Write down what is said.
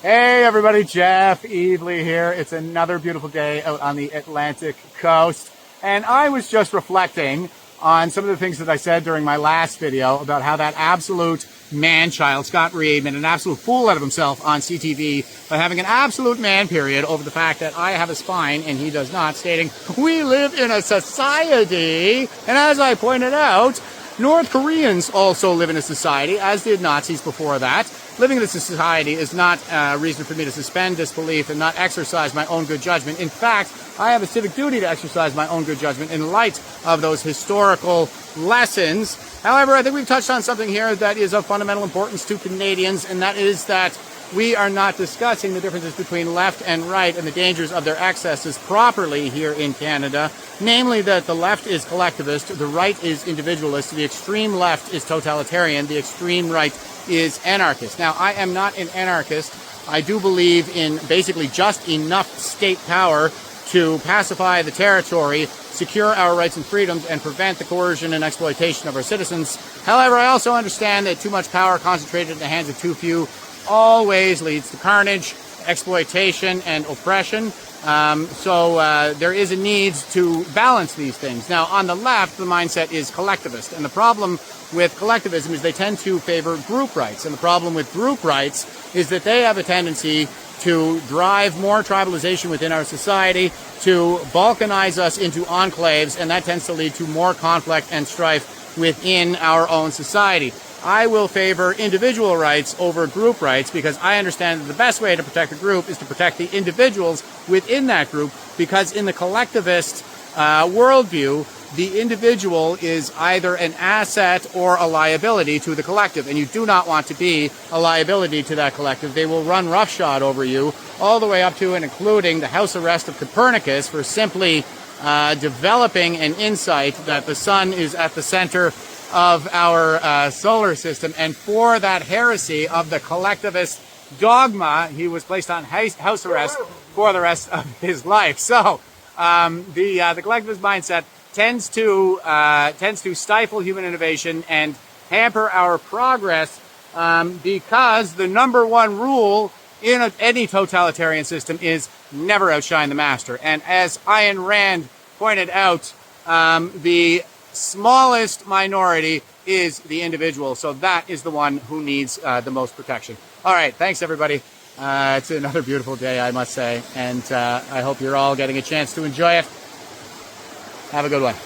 Hey everybody, Jeff Evely here. It's another beautiful day out on the Atlantic coast. And I was just reflecting on some of the things that I said during my last video about how that absolute man-child, Scott Reed, made an absolute fool out of himself on CTV by having an absolute man period over the fact that I have a spine and he does not, stating, we live in a society. And as I pointed out, North Koreans also live in a society, as did Nazis before that. Living in a society is not a reason for me to suspend disbelief and not exercise my own good judgment. In fact, I have a civic duty to exercise my own good judgment in light of those historical lessons. However, I think we've touched on something here that is of fundamental importance to Canadians, and that is that we are not discussing the differences between left and right and the dangers of their excesses properly here in Canada. Namely that the left is collectivist, the right is individualist, the extreme left is totalitarian, the extreme right is anarchist. Now, I am not an anarchist. I do believe in basically just enough state power to pacify the territory, secure our rights and freedoms, and prevent the coercion and exploitation of our citizens. However, I also understand that too much power concentrated in the hands of too few always leads to carnage, exploitation, and oppression. So there is a need to balance these things. Now, on the left, the mindset is collectivist. And the problem with collectivism is they tend to favor group rights. And the problem with group rights is that they have a tendency to drive more tribalization within our society, to balkanize us into enclaves, and that tends to lead to more conflict and strife within our own society. I will favor individual rights over group rights because I understand that the best way to protect a group is to protect the individuals within that group, because in the collectivist worldview, the individual is either an asset or a liability to the collective, and you do not want to be a liability to that collective. They will run roughshod over you all the way up to and including the house arrest of Copernicus for simply developing an insight that the sun is at the center of our solar system. And for that heresy of the collectivist dogma, he was placed on house arrest for the rest of his life. So the collectivist mindset tends to stifle human innovation and hamper our progress, because the number one rule in any totalitarian system is never outshine the master. And as Ayn Rand pointed out, the smallest minority is the individual. So that is the one who needs the most protection. All right. Thanks, everybody. It's another beautiful day, I must say. And I hope you're all getting a chance to enjoy it. Have a good one.